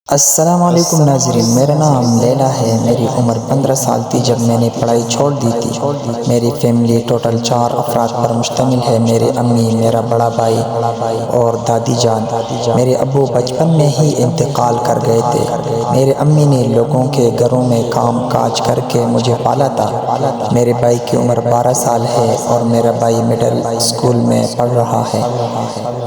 السلام علیکم ناظرین، میرا نام لیلا ہے۔ میری عمر 15 سال تھی جب میں نے پڑھائی چھوڑ دی تھی۔ میری فیملی ٹوٹل 4 افراد پر مشتمل ہے۔ میرے امی، میرا بڑا بھائی اور دادی جان۔ میرے ابو بچپن میں ہی انتقال کر گئے تھے۔ میرے امی نے لوگوں کے گھروں میں کام کاج کر کے مجھے پالا تھا۔ میرے بھائی کی عمر 12 سال ہے اور میرا بھائی مڈل اسکول میں پڑھ رہا ہے۔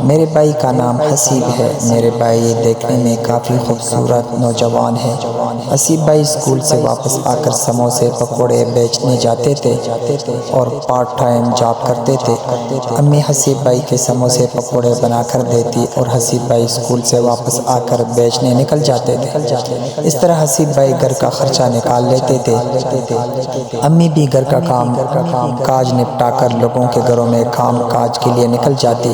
میرے بھائی کا نام حسیب ہے۔ میرے بھائی دیکھنے میں کافی خوبصورت نوجوان ہے۔ حسیب بھائی اسکول سے واپس آ کر سموسے پکوڑے بیچنے جاتے تھے اور پارٹ ٹائم جاب کرتے تھے۔ امی حسیب بھائی کے سموسے پکوڑے بنا کر دیتی اور حسیب بھائی اسکول سے واپس آ کر بیچنے نکل جاتے تھے۔ اس طرح حسیب بھائی گھر کا خرچہ نکال لیتے تھے۔ امی بھی گھر کا کام کاج نپٹا کر لوگوں کے گھروں میں کام کاج کے لیے نکل جاتی۔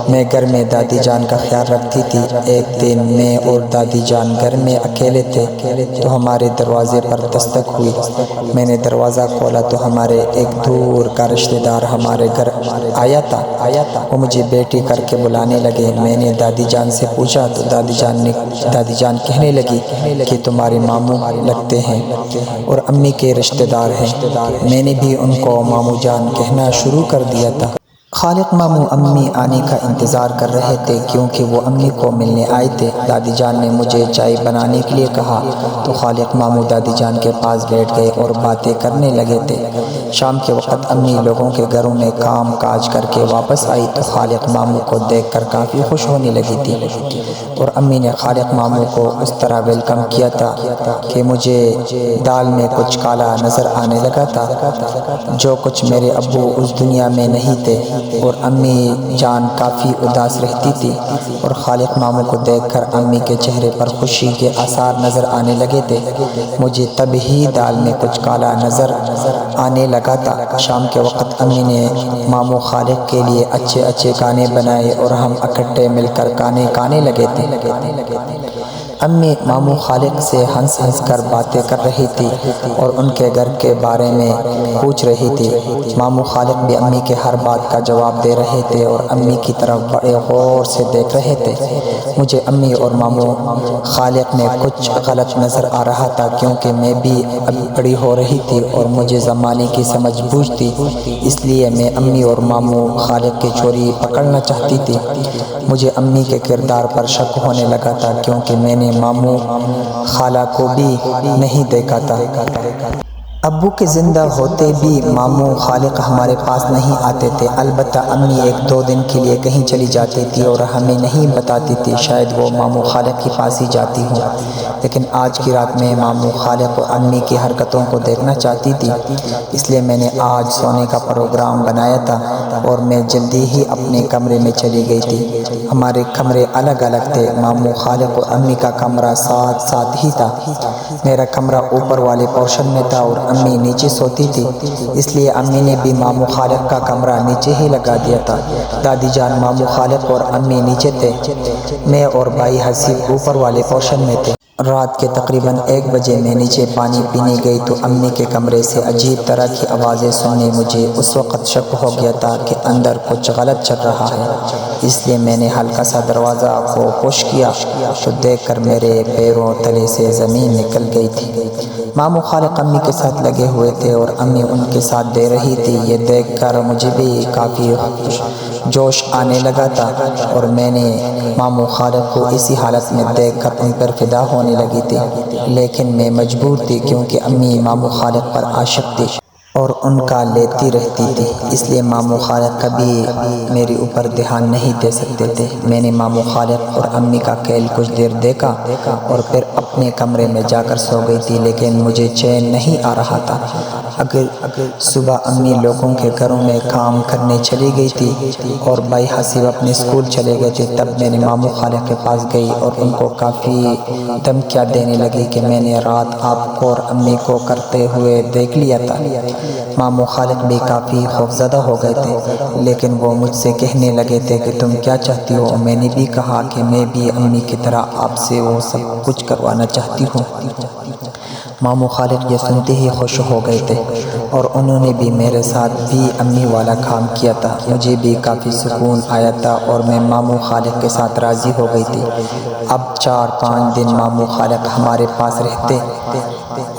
میں گھر میں دادی جان کا خیال رکھتی تھی۔ ایک دن میں اور دادی جان گھر میں اکیلے تھے تو ہمارے دروازے پر دستک ہوئی۔ میں نے دروازہ کھولا تو ہمارے ایک دور کا رشتہ دار ہمارے گھر آیا تھا۔ وہ مجھے بیٹی کر کے بلانے لگے۔ میں نے دادی جان سے پوچھا تو دادی جان کہنے لگی کہ تمہارے ماموں لگتے ہیں اور امی کے رشتہ دار ہیں۔ میں نے بھی ان کو ماموں جان کہنا شروع کر دیا تھا۔ خالق ماموں امی آنے کا انتظار کر رہے تھے کیونکہ وہ امی کو ملنے آئے تھے۔ دادی جان نے مجھے چائے بنانے کے لیے کہا تو خالق ماموں دادی جان کے پاس بیٹھ گئے اور باتیں کرنے لگے تھے۔ شام کے وقت امی لوگوں کے گھروں میں کام کاج کر کے واپس آئی تو خالق ماموں کو دیکھ کر کافی خوش ہونے لگی تھی اور امی نے خالق ماموں کو اس طرح ویلکم کیا تھا کہ مجھے دال میں کچھ کالا نظر آنے لگا تھا، جو کچھ میرے ابو اس دنیا میں نہیں تھے، اور امی جان کافی اداس رہتی تھی اور خالق ماموں کو دیکھ کر امی کے چہرے پر خوشی کے آثار نظر آنے لگے تھے۔ مجھے تب ہی دال میں کچھ کالا نظر آنے لگا تھا۔ شام کے وقت امی نے ماموں خالق کے لیے اچھے اچھے کھانے بنائے اور ہم اکٹھے مل کر کھانے لگے تھے۔ امی ماموں خالق سے ہنس ہنس کر باتیں کر رہی تھی اور ان کے گھر کے بارے میں پوچھ رہی تھی۔ ماموں خالق بھی امی کے ہر بات کا جواب دے رہے تھے اور امی کی طرف بڑے غور سے دیکھ رہے تھے۔ مجھے امی اور ماموں خالق میں کچھ غلط نظر آ رہا تھا کیونکہ میں بھی اب بڑی ہو رہی تھی اور مجھے زمانے کی سمجھ بوجھ تھی، اس لیے میں امی اور ماموں خالق کی چوری پکڑنا چاہتی تھی۔ مجھے امی کے کردار پر شک ہونے لگا تھا کیونکہ میں نے ماموں خالہ کو بھی نہیں دیکھا تھا۔ ابو کے زندہ ہوتے بھی ماموں خالق ہمارے پاس نہیں آتے تھے، البتہ امی 1-2 دن کے لیے کہیں چلی جاتی تھی اور ہمیں نہیں بتاتی تھی، شاید وہ ماموں خالق کے پاس ہی جاتی ہوں۔ لیکن آج کی رات میں ماموں خالق اور امی کی حرکتوں کو دیکھنا چاہتی تھی، اس لیے میں نے آج سونے کا پروگرام بنایا تھا اور میں جلدی ہی اپنے کمرے میں چلی گئی تھی۔ ہمارے کمرے الگ الگ تھے۔ ماموں خالق اور امی کا کمرہ ساتھ ساتھ ہی تھا۔ میرا کمرہ اوپر والے پورشن میں تھا اور امی نیچے سوتی تھی، اس لیے امی نے بھی ماموں خالق کا کمرہ نیچے ہی لگا دیا تھا۔ دادی جان، ماموں خالق اور امی نیچے تھے، میں اور بھائی حسیب اوپر والے پورشن میں تھے۔ رات کے تقریباً 1 بجے میں نیچے پانی پینے گئی تو امی کے کمرے سے عجیب طرح کی آوازیں سنی۔ مجھے اس وقت شک ہو گیا تھا کہ اندر کچھ غلط چل رہا ہے، اس لیے میں نے ہلکا سا دروازہ کو پش کیا تو دیکھ کر میرے پیروں تلے سے زمین نکل گئی تھی۔ ماموں خالق امی کے ساتھ لگے ہوئے تھے اور امی ان کے ساتھ دے رہی تھی۔ یہ دیکھ کر مجھے بھی کافی جوش آنے لگا تھا اور میں نے ماموں خالق کو اسی حالت میں دیکھ کر ان پر فدا ہونے لگی تھی، لیکن میں مجبور تھی کیونکہ امی ماموں خالق پر عاشق تھی اور ان کا لیتی رہتی تھی، اس لیے ماموں خالق کبھی میرے اوپر دھیان نہیں دے سکتے تھے۔ میں نے ماموں خالق اور امی کا کھیل کچھ دیر دیکھا اور پھر اپنے کمرے میں جا کر سو گئی تھی، لیکن مجھے چین نہیں آ رہا تھا۔ اگر صبح امی لوگوں کے گھروں میں کام کرنے چلی گئی تھی اور بھائی حسیب اپنے اسکول چلے گئے تھے، تب میں نے ماموں خالق کے پاس گئی اور ان کو کافی دھمکیاں دینے لگی کہ میں نے رات آپ کو اور امی کو کرتے ہوئے دیکھ لیا تھا۔ ماموں خالق بھی کافی خوفزدہ ہو گئے تھے، لیکن وہ مجھ سے کہنے لگے تھے کہ تم کیا چاہتی ہو؟ میں نے بھی کہا کہ میں بھی امی کی طرح آپ سے وہ سب کچھ کروانا فرمانا چاہتی ہوں۔ ماموں خالق یہ سنتے ہی خوش ہو گئے تھے اور انہوں نے بھی میرے ساتھ بھی امی والا کام کیا تھا۔ مجھے بھی کافی سکون آیا تھا اور میں ماموں خالق کے ساتھ راضی ہو گئی تھی۔ اب 4-5 دن ماموں خالق ہمارے پاس رہتے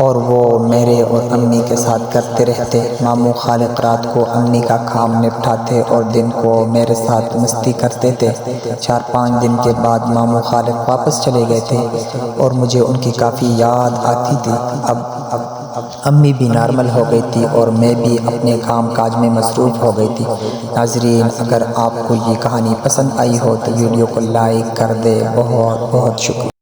اور وہ میرے اور امی کے ساتھ کرتے رہتے۔ ماموں خالق رات کو امی کا کام نپٹاتے اور دن کو میرے ساتھ مستی کرتے تھے۔ 4-5 دن کے بعد ماموں خالق واپس چلے گئے تھے اور مجھے ان کی کافی یاد آتی تھی۔ اب امی بھی نارمل ہو گئی تھی اور میں بھی اپنے کام کاج میں مصروف ہو گئی تھی۔ ناظرین، اگر آپ کو یہ کہانی پسند آئی ہو تو ویڈیو کو لائک کر دے۔ بہت بہت شکریہ۔